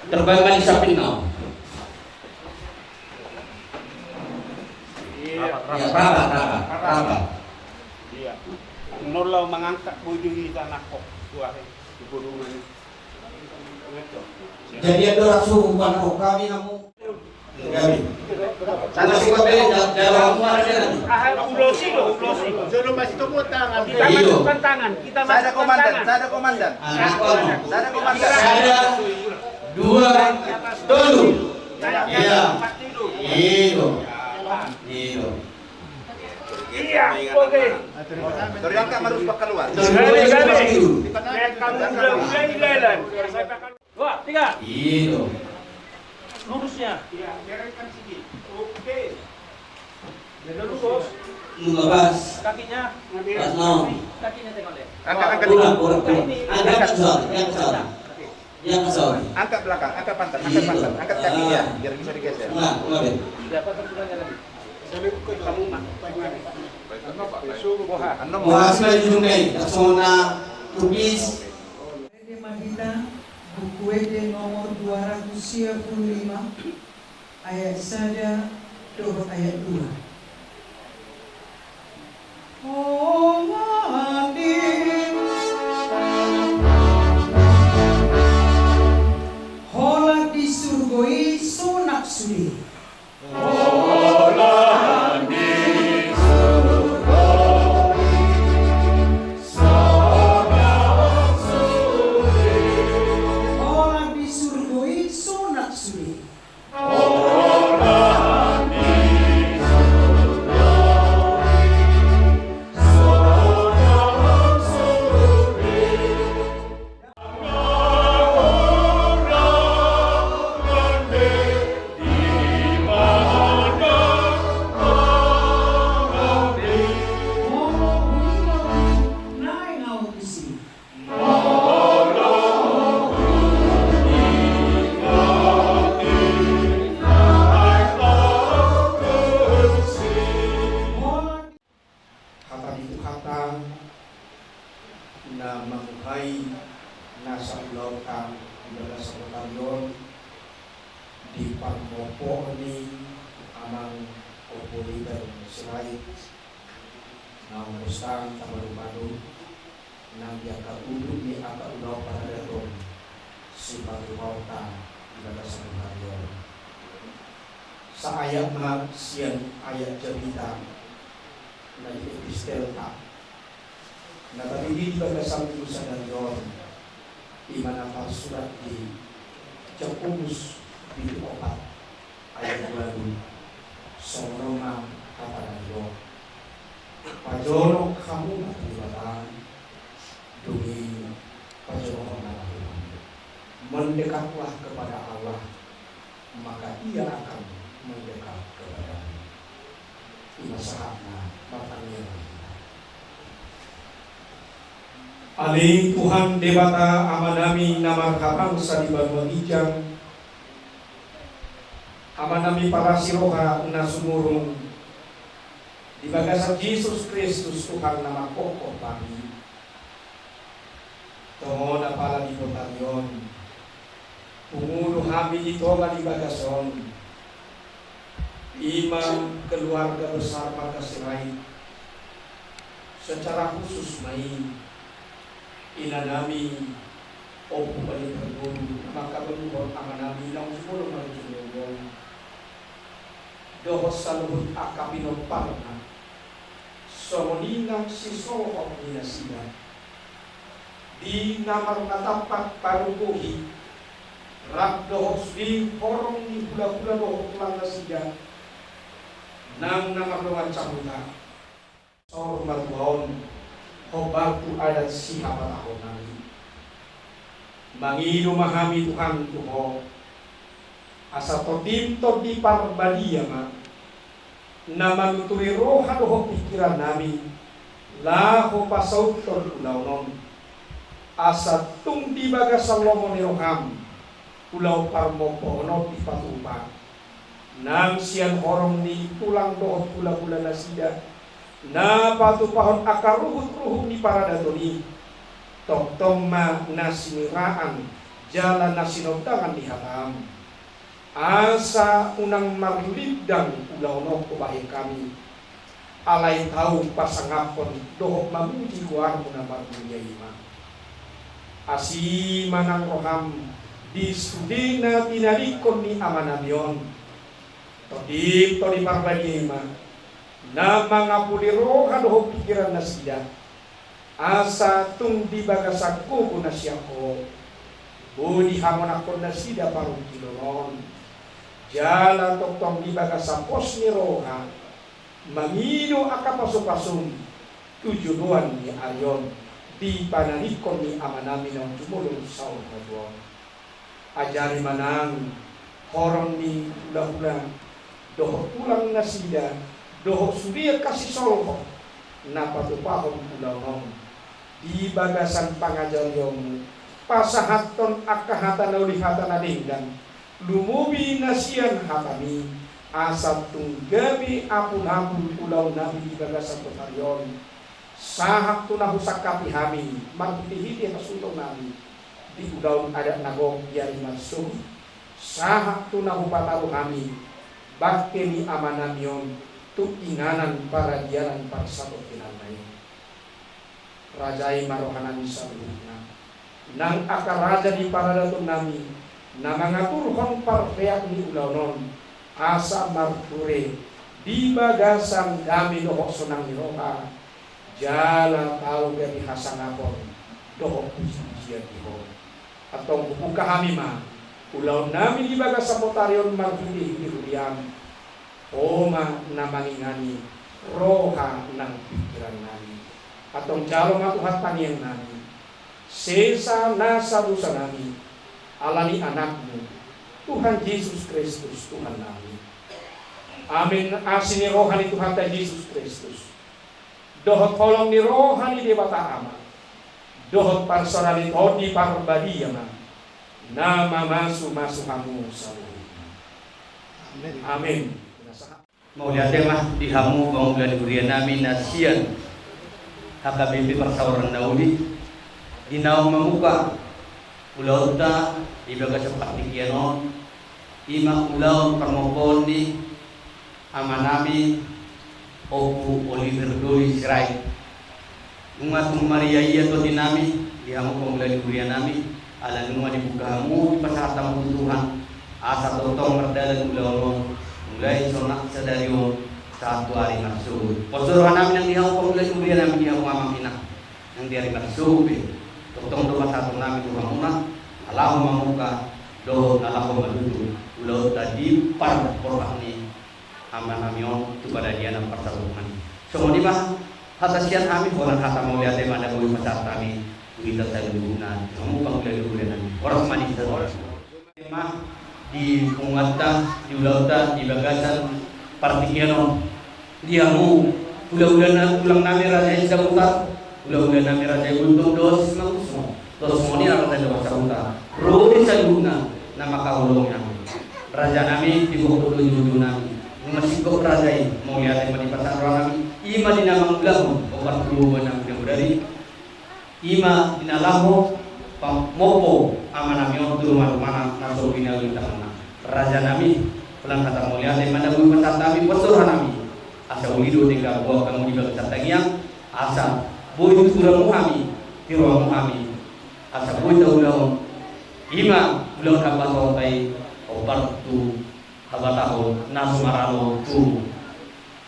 G: Terbang balik sa Pinau. Ya, rapat.
H: Iya. Nolaw mengangkat buju kita nakok tuahe di burungan.
G: Jadi ada suhu panah kami kamu. Kami. Sana si kami dalam muara
H: Ulosi. Solo masih tepuk tangan. Kita masukkan tangan. Kita masukkan tangan.
I: Saya ada komandan.
G: Ada dua tolu. Iya. Itu.
H: Iya, oke.
I: Terangkat harus bakal keluar.
H: Dua, tiga.
G: Itu.
H: Lurusnya. Iya, biarkan sedikit. Oke. Lurus.
G: Lulus.
H: Kakinya. Kakinya tengok deh.
I: Angkat
G: Kurang. Angkat yang kesal.
I: Angkat belakang, angkat pantat, angkat kakinya biar bisa digeser.
G: Enggak.
H: Siapa tentunya lagi? Kamu mah.
G: Muhasma Junai, Aksona Tubis.
C: Di Madinah, buku Ede nomor 235, ayat 1 turut ayat 2. Oh Madin, holak disurgoi sonak sudi.
G: na mamuhay nasa ulaw ka ibaga sa batalyon di pagmopo ni amang opolitan Israel na umustang tamarumado nang yakaulog ni ata ulaw para daron si paglumaw ka ibaga sa batalyon. Sa ayat na siyan ayat jabita na i-epistel ka natabili ibaga sa sa daron imanapal surat di Jakobus di 4 ayat 2 sa Roma kapanayo pajorok kamu matibatan demi pajorok Tuhan. Mendekatlah kepada Allah maka Ia akan mendekat kepadamu. Ina sahatna batangnya Ali Tuhan Dewata amanami namarhabang sa dibaluan ijang amanami para siroha na sumurong di bagasat Jesus Kristus Tuhan na makokot kami tungo na pala di batalyon pumulo kami ito nga di bagason imam keluarga besar Magasiray secara khusus may inanami o balik terguru maka benuhon amanami lang sumulong marunong dohos sa luhut akapinong parna somoninang si sohok ninasida di namar natapat parukuhi rak dohos di porong di pula-pula dohok lang nasida nang namarluan camuta sorong matuhon hobaku adat sihapat ako nami mangino mahami Tuhan tuho asa todim di parbadia ma na manuturi roha doho pikiran nami laho pasaut ton ulaunon asa tung di baga salomo ni roham ulau parmopono di patupa nang siang horong ni tulang doho pula-pula nasida na patupahon akaruhut-ruhut ni para datoni toktong ma nasiniraan jalan nasinobdangan di hatam asa unang marlidang ulaw no kubahin kami alay tahu pasangapon dohok mamuji kuar muna marmulia ima asi manang roham di sudina tinalikon ni amanamion todip to di parbadi ima na mga pulirohan o pikiran na siya asa tung di bagasaku ko na siya ko budi hamon ako na siya parang kiloron jalan toktong di bagasapos ni roha mangino akapasupasong tujuan ni ayon di panalikon ni amanami ng tumulong sa ulkadwa ajari manang horong ni hula-hula doho ulang na siya doho sudia kasih solho na patupahon ulawon di bagasan pangajar yung pasahaton akahatan ulihatan adinggan lumubi nasian hatami asap tunggabi apun-apun ulaw nabi di bagasan petaryon sahak tunahu sakapi hami marpitihiti kasutong nabi di ulaw ada nagong yari masuk sahak tunahu pataru hami bakeni amanan yon tutinganan para dianan para satu kinanay rajai marohanan sabuna nang akar raja di para datun nami na mangatur hong parfeak ni ulaunon asa marture di bagasan dami dohok sonang niroka jala tau dari hasangapon dohok pujian diho atau buka kami ma ulau nami di bagasan potarion marfudi di rudiam Oma na mangingani roha ng pikiran namin atong jalo nga Tuhan tangiyang namin sesa nasa dosa namin alani anakmu Tuhan Yesus Kristus Tuhan namin amin asin ni roha ni Tuhan ta Yesus Kristus dohot kolong ni roha ni Dewata Ama dohot parsara ni todi parbadiya ma nama masu kamu sawu amin.
J: Mau diatenglah dihamu mau gani kurian namin nasian HKBP Persauran Naudi Dinaw mamuka ulaw ta ibaga sa patikianon ima ulaw permopon ni amanami opu Oliver Doli Sirai ungatung Maria iya to dinami dihamu pemulai kuliah nami ala nunga dibukamu di pasartamu Tuhan asa totong merdalan ulaw mulai sonak sadarion satu hari maksud posuruhan nami yang dihamu pemulai kuliah nami dihamu amamina yang di hari maksud totong doa satu nami Tuhan una Allahumma muka doh Allahumma madudu ulau tadi par korahni aman namion tu pada dia nam pertarungan semua ni mah hatasian kami orang kata mau lihat mana boleh pasar kami kita terguna kamu bang lihat dulu nanti orang manis mah di Pungata di Ulauta di Bagasan Partikiano dia mau ulah-ulah tulang nami raja yang sabuta ulah-ulah nami raja untung dos mangusmo dos moni akan ada sabuta rodi saguna nama kaulongnya raja nami di bukit tujuh nami masih kau raja ini mau lihat yang di pasar nami ima di nama mulahu obat dulu nami yang dari ima di nalaho mopo aman nami untuk rumah-rumah naso bina lintang raja nami pulang kata mau lihat yang mana bukit pasar nami pesuruh nami asa ulido tinggal bawa kamu di bawah tangiang asa boy turang muhami tiruang muhami asa boy taulah ima bulan kabato tay obar tu habataho nasumaralo tu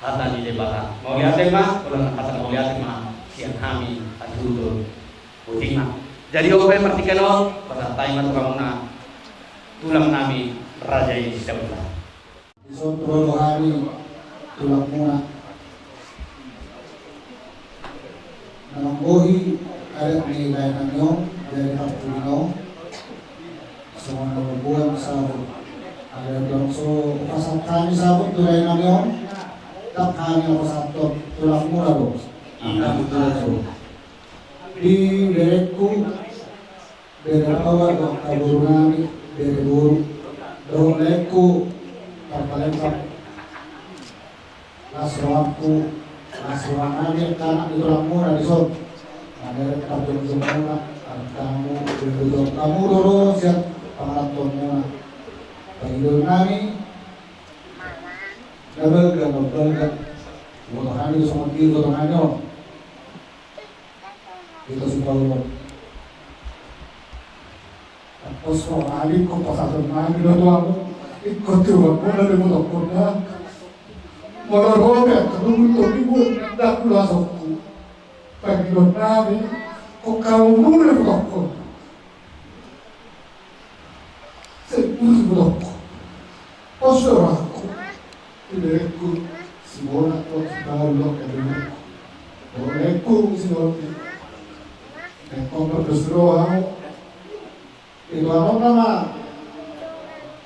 J: hata di debata mau lihat mah bulan kata mau lihat mah siang kami atutur puting mah jadi oke pertikano pada taiman kamuna tulang nami raja ini sebelah
K: Isotro hari tulang muna namang bohi ada ni kaya nanyo dari Pagpulino semua nama buang sabut ada bilang so pasal kami sabut tulang nanyo tak kami apa sabut tulang muna lo di berekku berek awal kabur nami berek buruk daun lekku terpelengkap nasroanku nasroananya karena di tulang muna di sot ada kabur muna kamu berdua kamu dulu siap pengatur muna panggilan nami double motoran itu sama kiri motorannya itu si Paulo tapos alim ko pasal nami dulu aku ikut tuh muna di motornya Mororobe, untuk ibu tak langsung panggilan nami, kok kamu mulai berlaku? Sepuluh berlaku, pasaraku, ileku, semua aku tahu kadang, ileku semua, engkau berdoa, itu apa nama?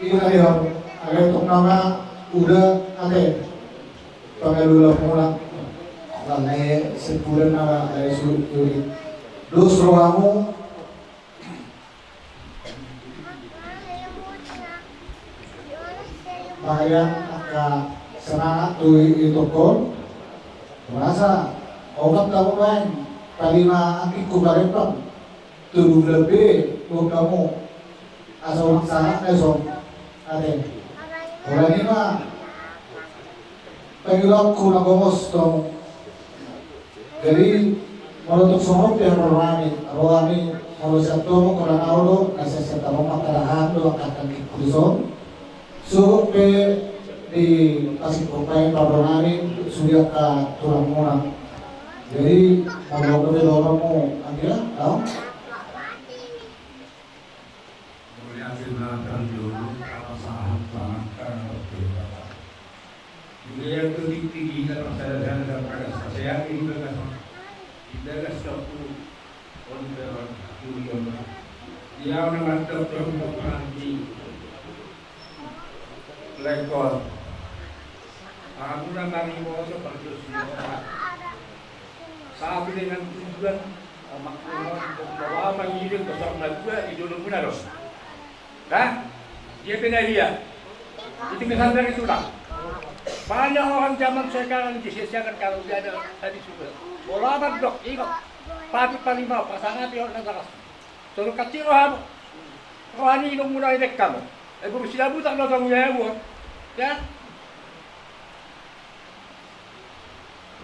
K: Ini yang ada untuk nama udah ada. Pangalula mula lalai sebulan na ay sulit dos roamo bahayan ka semangat tu itu kon merasa obat kamu main kalima angki kubarepang tubuh lebih tuh kamu asal sangat esok ada orang ini mah panggilan ko na gomos tong dari menutup somok yang berwani kalau satu mo ko na aulo kasi sa tamong makarahan do akan kikuson so pe di pasipupay pabronani sudah ka tulang muna jadi mau ko do mo andira tao
L: boleh akhirnya dulu apa saham banget yang tinggi dan masalah dan saya ini tidak satu orang yang dia mengantar perempuan di lekor. Aku nanti mau seperti saat dengan tujuan maklumat bahwa mengirim bersama juga idul muda loh. Dah, dia pindah dia. Itu kesadaran itu lah. Banyak orang zaman sekarang disisakan kalau dia ada tadi sudah. Bola dok, ikut. Pati palima, pasangan pion na takas. Solo kecil rohani nung muna inek kamu. Baru silabu tak nak kamu ya.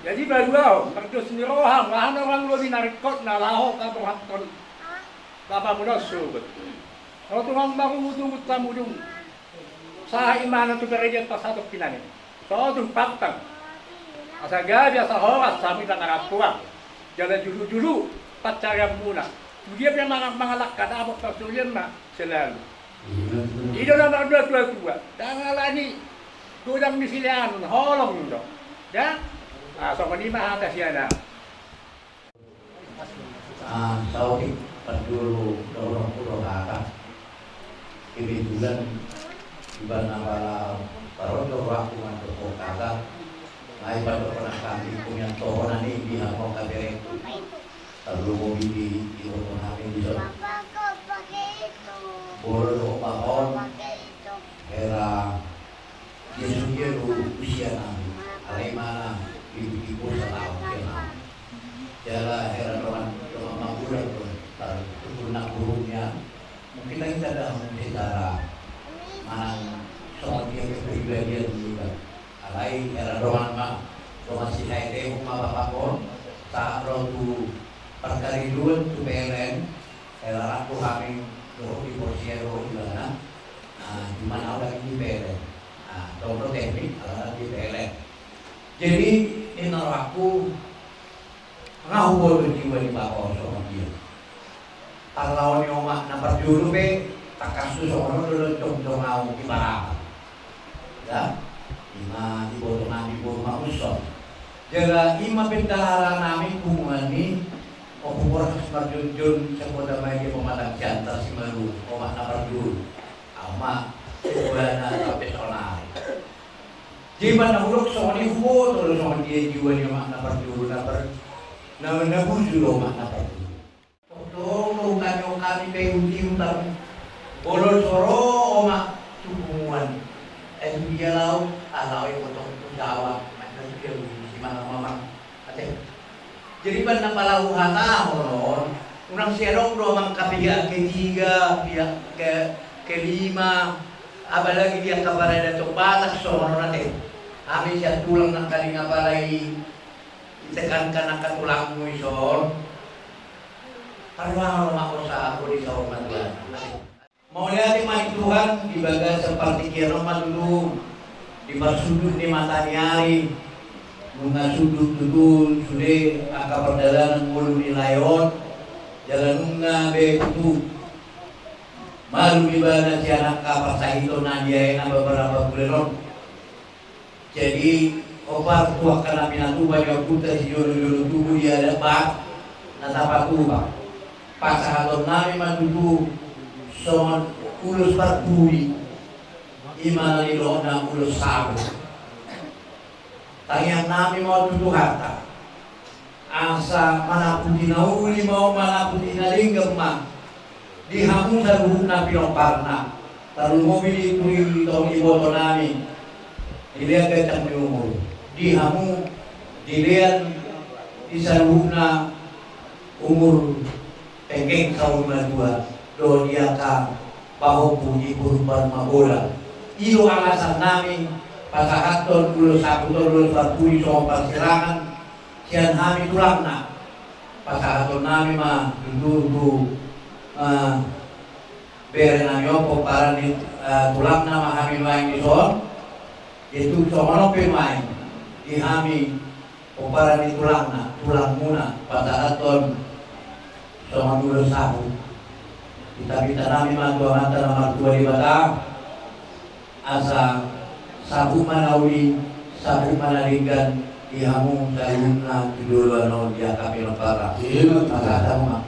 L: Jadi baru kerja sendiri roham, orang lebih narik kot nalaho kamu hakon. Bapa muda subet. Kalau tuang baru tunggu tamu dung. Sah iman tu kerja pas satu pinane. So tu paktang. Asa biasa horas sami tangan apuang. Jalan dulu pacar yang muna. Dia yang mengalahkan apa persoalan mak selalu. Itu nomor dua. Jangan lagi tudang misilian holong dong. Ya. So kanima atas yana.
J: Sau pendulu dorong pulau kata. Kebetulan iban nawala baru dorong aku kata. Ay pada pernah kami punya tohonan ini di Hamo Kabere lalu mau di kami di sana bolo mahon era Yesus dia usia nami alai mana ibu setahun kenal jala era doan mabulan lalu nak burungnya mungkin lagi ada secara mana soal dia kepribadian juga alai era doan mah doan si hai rumah bapak pun tak rotu perkari dulu tu PLN era aku kami doa di Porsiero di mana di mana ada di PLN dokter teknik ada di PLN jadi ini aku ngahubul jiwa di bapak sama dia kalau ni omak nampak dulu be tak kasus orang dulu cung ngau di barang ya ima di bawah musuh jaga ima bendahara nami kumani Opor Marjun semoga baik pematang jantar si malu omak nampak dulu ama buana profesional jiban nahuluk soni hubo terus soni dia jiwa ni omak nampak dulu nampak nabujul omak nampak dulu tolong kanyo kami peyutim tam bolol soro omak tumuan dia lau alau yang potong Jawa macam dia di mana ate jadi ban palau hata honon unang serong do mang kapiga ketiga pihak kelima apalagi dia kabarada to batak sono nate ami sia tulang nang kali ngapalai ditekankan akan tulangmu ison karena makosa aku di sauman Tuhan mau lihat iman Tuhan dibaga seperti kiroma dulu di bersudut di mata nyari bunga sudut dudul sudah angka perjalanan mulu di layon jalan bunga beku malu di badan si anak kapal sahito nadia yang beberapa bulan jadi opar tua karena minatu banyak putra si jodoh tubuh dia ada bak natapa tuba pasahaton nami madudu son ulus parpuri imana nilona ulus sabu tanyang nami mau tuduh harta asa manapun dinauli mau manapun dinalinggam mah dihamu saruhuk na pinongparna taru mobil itu tong iboto nami dilihat kecang di umur dihamu dilihat disaruhuk na umur pengkeng tahun dua do diaka pahopu di kurban mabola iyo alasan nami pasahaton ulo sabuton ulo sarpuri soal persirangan sian hami tulangna pasahaton nami mah dulu bere nami opo para di tulangna mah hami main di soal itu soal opo main di hami opara di tulangna tulang muna pasahaton soal ulo sabu kita nami mah tua mata nomor 2 di Batam asa sabu manawi sabu manalinggan dihamu daluna judul no dia kami lepara maka sama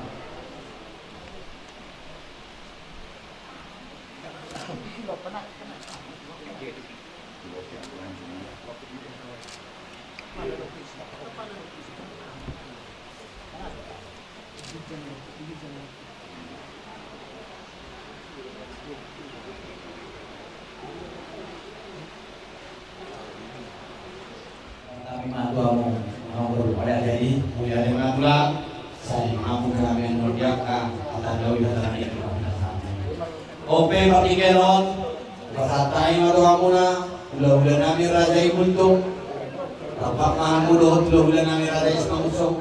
J: Saya mampu kami menurdiaka kata dawi datang ini. Ope partikenon berhatai maruamuna ulah-ulah nami raja ibuntung bapak mahamudoh ulah-ulah nami raja ismamusong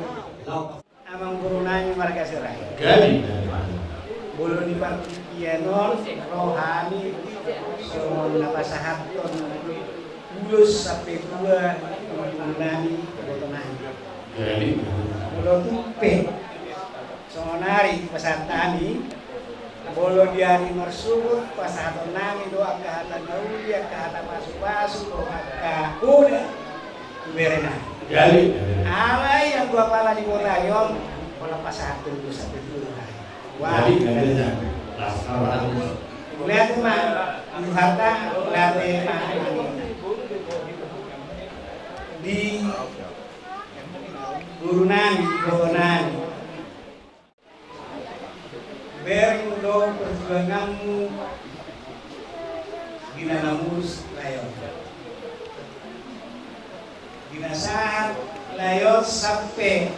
M: amang gurunay marga siray
J: gabi
M: bulu di partikianon rohani so napasahaton ulus sampai tua nami kebotonan
J: gabi
M: bulu tupe so nari pasatani bolo diari marsubut pasahaton nami doa kahatan naulia kahatan masuk-masuk doa kahuna berena
J: gabi
M: alay yang dua pala di morayon pola pasahaton itu sampai dulu wah lihat mah harta lihat mah di guru nami guru nami bering do perjuanganmu ginanamus layon ginasahat layon sampai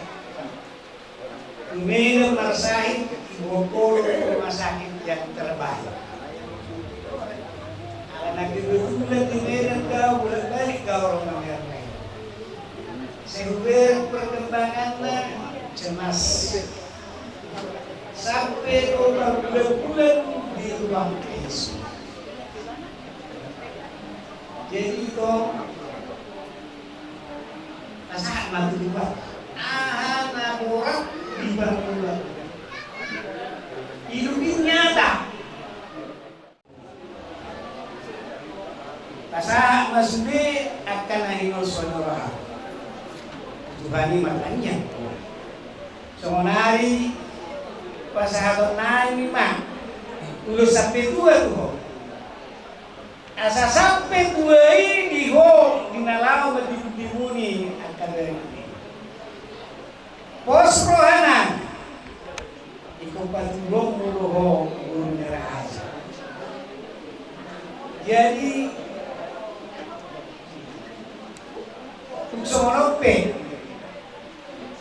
M: minum marsahid bokor rumah sakit yang terbaik anak bulan di Medan kau bulan balik kau orang Medan sehingga perkembangannya cemas sampai orang bulan-bulan di ruang ICU. Jadi itu pasangan mati dua, anak orang di bulan. Hidup ini nyata. Pasangan masudi akan ahimul sonora. Tuhani makanya. Sonari pasahaton nami mah ulus sampai tua tuh asa sampai tua ini ho dinalau dibuni akan dari ini pos rohana ikut patulong muroho guru merah jadi tuksorope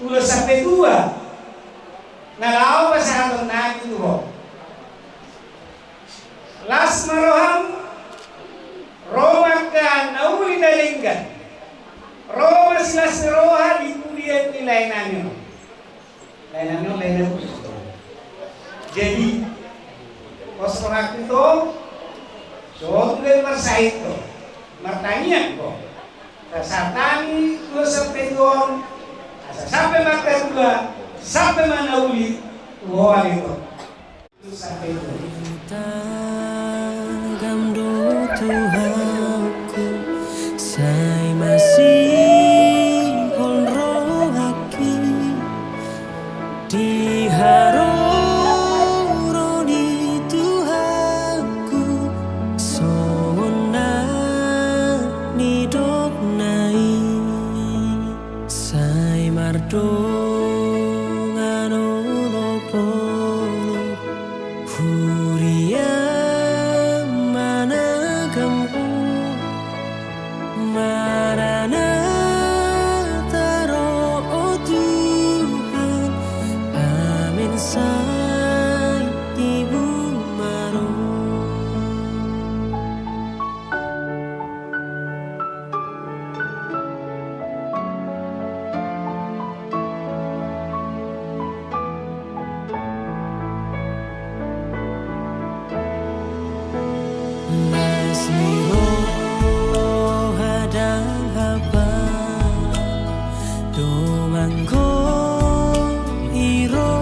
M: ulus sampai tua nalaw pasahaton nami tuho las maroham Roma ka nauli na linggan Roma silas roha di kuliah ni lainanyo jadi kosorak itu so tulen marsahit ko martanya ko kasatani ko sampai doon sampai makadua sampai mana uli wah itu sampai itu
N: gamdo Tuhanku saya masih honrohaki di haroroni Tuhanku sona nidok nai saya mardo Domangko iro